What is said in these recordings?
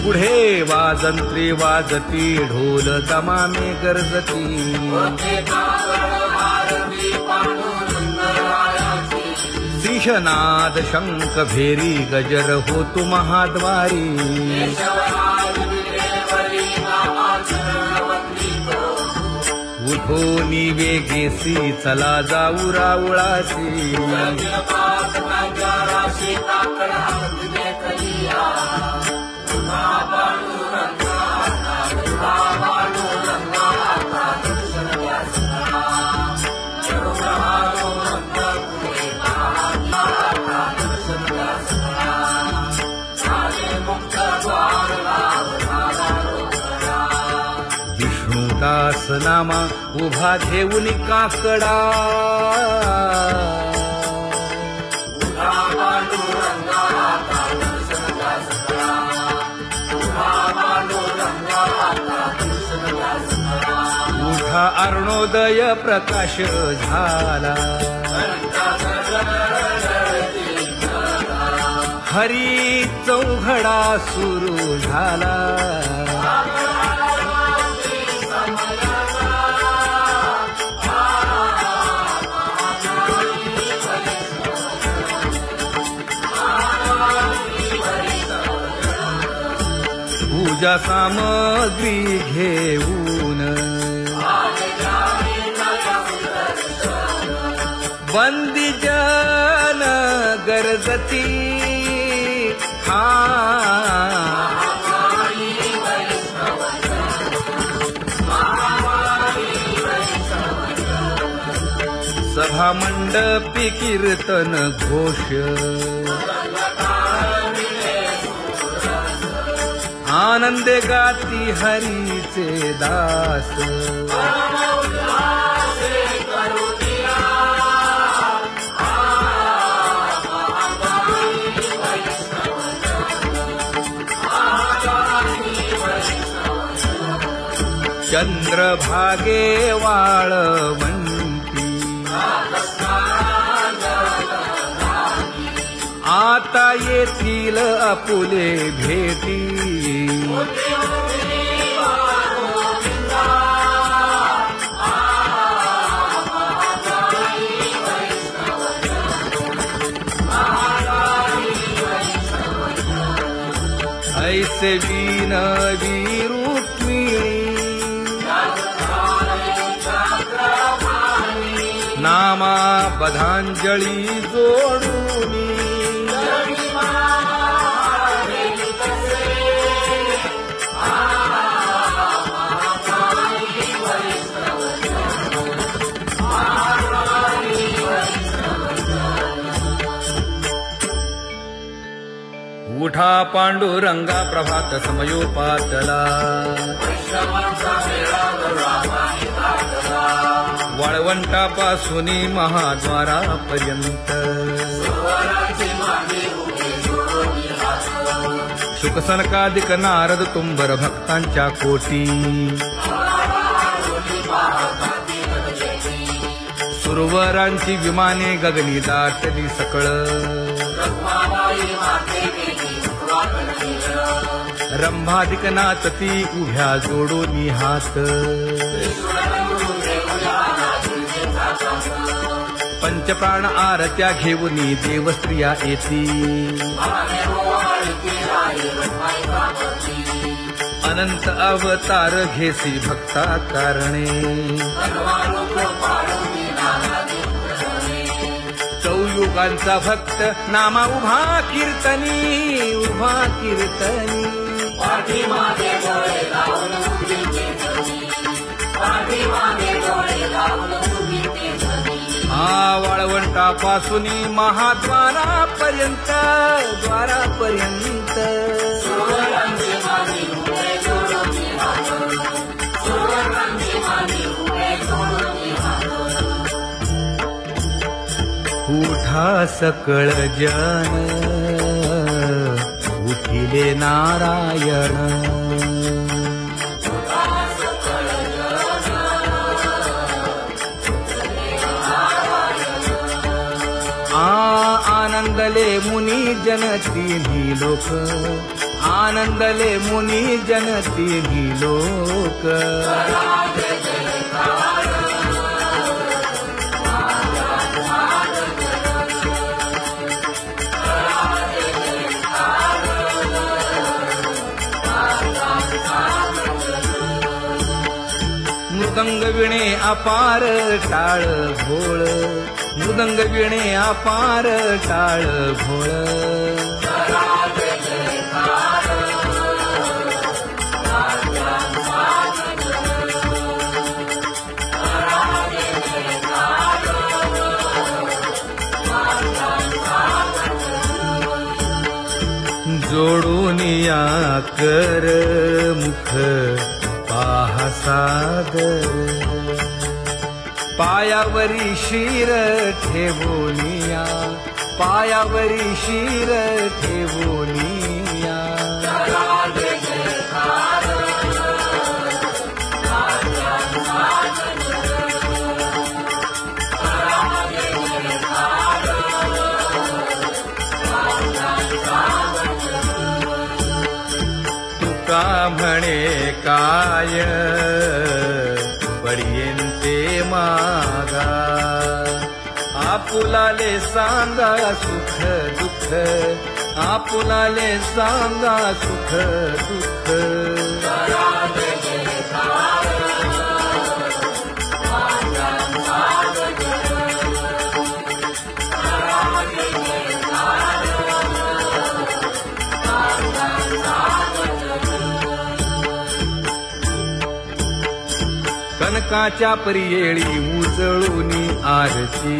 पुढे वाजंत्री वाजती ढोल दमामे गर्जती सिंहनाद शंख भेरी गजर होतु महाद्वारी उठोनी वेगेसी चला जाऊ राऊळासी विष्णुदास नामा उभा घेऊन काकडा उठा अरुणोदय प्रकाश झाला हरी चौघडा सुरू झाला पूजा सामग्री घेऊन बंदी जन गरजती सभा मंडपी कीर्तन घोष आनंदे गाती हरीचे दास चंद्रभागे वाळवंती आता येतील आपुले भेटी ऐसे विनवी रुक्मिणी नामा बधांजळी जोडूनी उठा पांडुरंगा प्रभात समयोपातला वाळवंटापासून महाद्वारापर्यंत शुकसनकादिक नारद तुंबर भक्तांच्या कोटी सुरवरांची विमाने गगनी दाटली सकळ रंभादिक नाचती उभ्या जोडोनी हात पंचप्राण आरत्या घेऊनी देवस्त्रिया येती अनंत अवतार घेसी भक्ता कारणे चौयुगांचा भक्त नामा उभा कीर्तनी उभा कीर्तनी वाळवंटापासून महाद्वारापर्यंत द्वारापर्यंत उठा सकळ जन उठिले नारायण आनंदले मुनी जन तिन्ही लोक आनंदले मुनी जन तिन्ही लोक मृदंग विणे अपार टाळ भोळ मृदंग विणे अपार टाळ भोळ जोडून या कर मुख पाहा सागर पायावरी शिर ठेवोनिया पायावरी शिर ठेवोनिया तुका म्हणे काय पडियेंते मागा आपुलाले सांगा सुख दुःख आपुलाले सांगा सुख दुःख कनकाच्या परियेळी उजळूनी आरती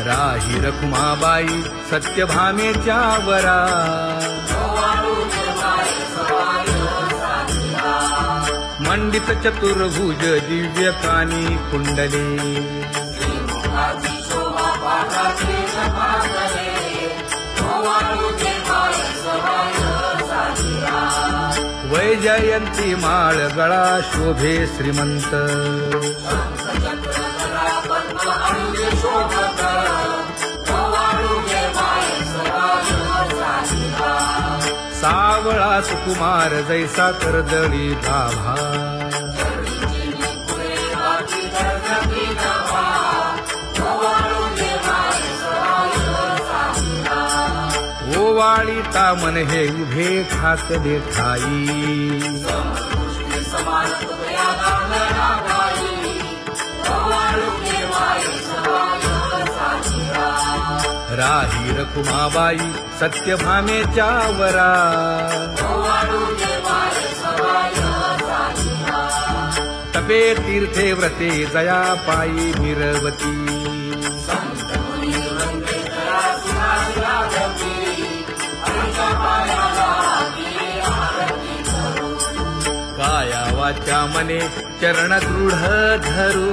राही रखुमाबाई सत्यभामेच्या वरा मंडित चतुर्भुज दिव्य कानी कुंडले वैजयंती माळ गळा शोभे श्रीमंत सावळा सुकुमार जैसा कर्दळी गाभा ओवाळी तामन हे उभे ठाकले ठाई राही रखुमाबाई सत्यभामेच्या वरा तपे तीर्थे व्रते जया पायी मिरवती काया वाचा मने चरण दृढ धरू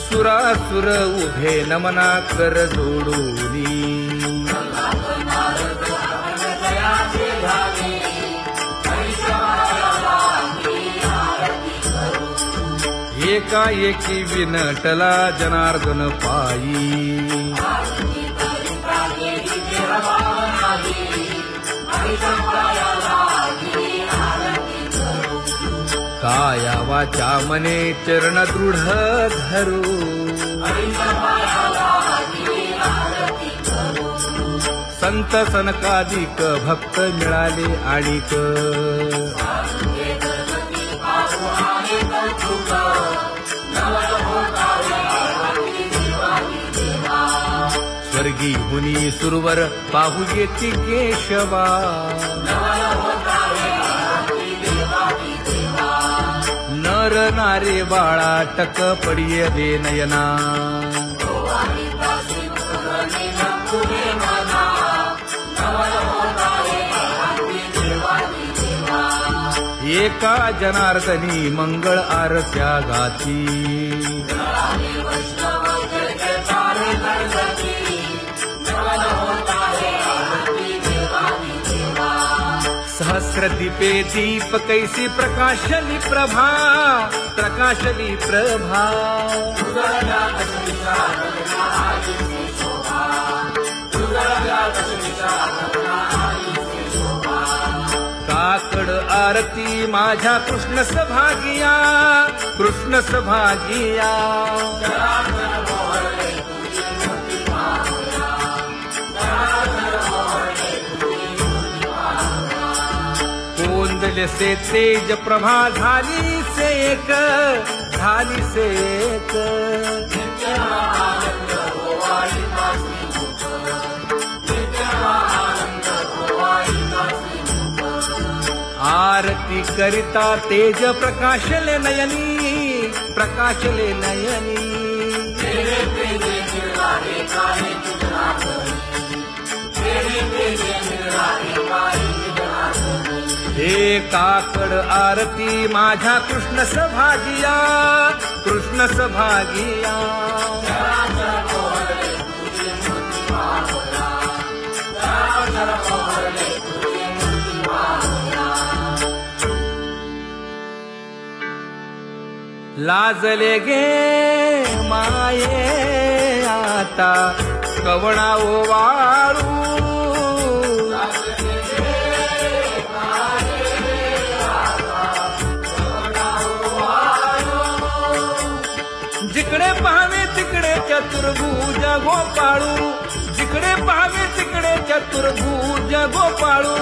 सुरासुर उभे नमना कर जोडूनी एकाएकी विनटला जनार्दन पायी काया वाचा मने चरण दृढ धरू संत सनकादिक भक्त मिळाले आणिक स्वर्गी मुनी सुरवर पाहू येती केशवा नर नारे बाळा टक पडिये दे नयना एका जनार्दनी मंगळ आरत्या गाती सहस्रदीपे दीप कैसी प्रकाशली प्रभा, प्रकाशली प्रभा. काकड आरती माझ्या कृष्ण सभागिया, कृष्ण सभागिया. कोंदले से तेज प्रभा झाली से एक, झाली से एक. आरती करिता तेज प्रकाशले नयनी, प्रकाशले नयनी. हे काकड आरती माझ्या कृष्ण सभागिया, कृष्ण सभागिया. लाजले गे माये आता कवणा ओवाळू. जिकडे पाहावे तिकडे चतुर्भुज गोपाळू, जिकडे पाहावे तिकडे चतुर्भुज गोपाळू.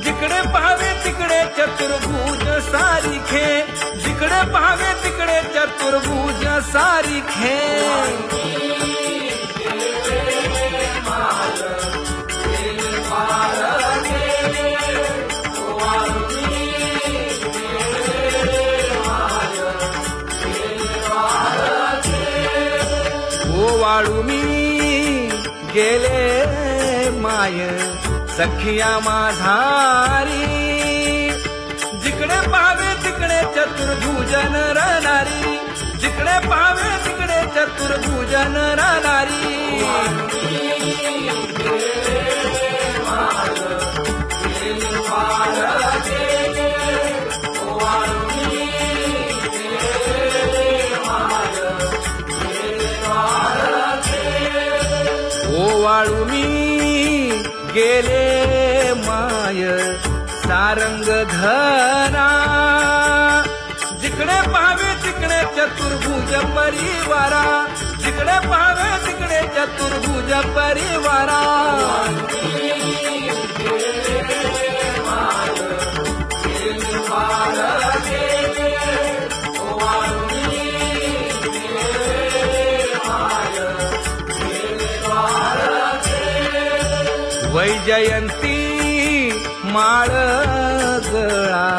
जिकडे पाहावे तिकडे चतुर्भुज सारिखे, जिकडे पाहावे तिकडे चतुर्भुज सारिखे. ओवाळू मी गेले माय सखिया माझारी. जिकडे पाहावे तिकडे चतुर्भुज नरनारी, जिकडे पाहावे तिकडे चतुर्भुज नरनारी. ओवाळू मी गेले माय सारंग धरा. जिकडे पाहावे तिकडे चतुर्भुज परिवारा, जिकडे पाहावे तिकडे चतुर्भुज परिवारा. वैजयंती माळ गळा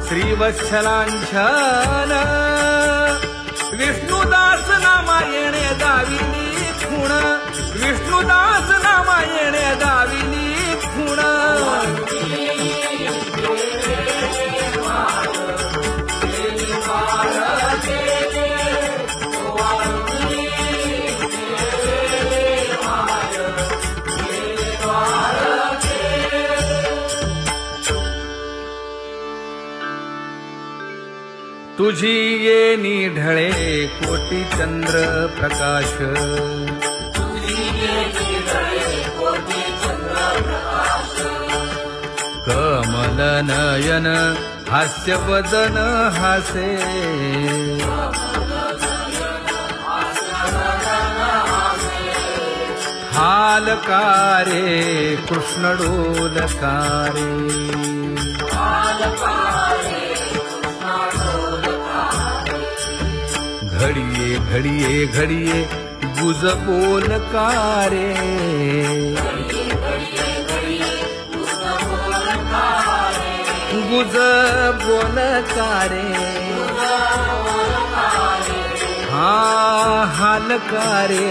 श्रीवत्सलांछन. विष्णुदास नामायणे दाविनी खूण, विष्णुदास नामायणे दाविनी खूण. तुझी येनी ढळे कोटी चंद्र प्रकाश. कमल नयन हास्य वदन हासे. हालकारे कृष्ण डोलकारे. घडिये घडिये घडिये गुज बोलकारे. गुज बोलकारे. हा हालकारे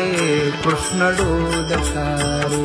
कृष्ण डोलकारे.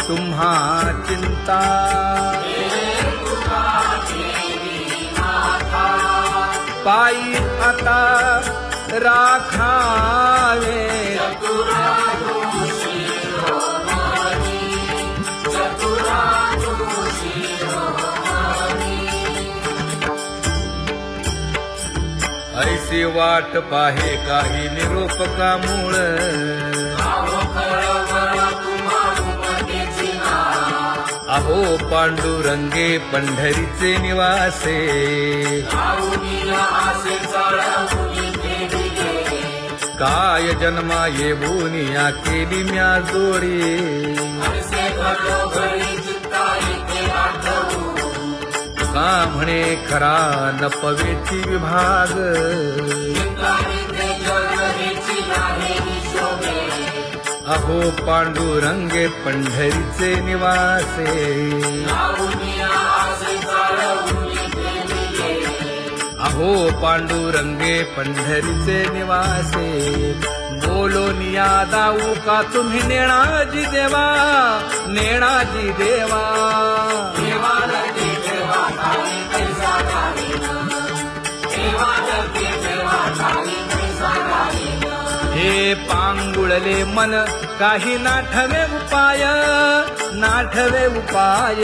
तुम्हा चिंता पायी आता राखावे ऐसी वाट पाहे काही निरोप का मूळ अहो पांडुरंगे पंढरीचे निवासे काय जन्मा येऊन या केली म्या जोडी का म्हणे खरा नपवेची विभाग अहो पांडुरंगे पंढरीचे निवासे अहो पांडुरंगे पंढरीचे निवासे बोलो निया दाऊ का तुम्ही नेणाजी देवा नेणाजी देवा हे पांगुळले मन काही नाठवे उपाय नाठवे उपाय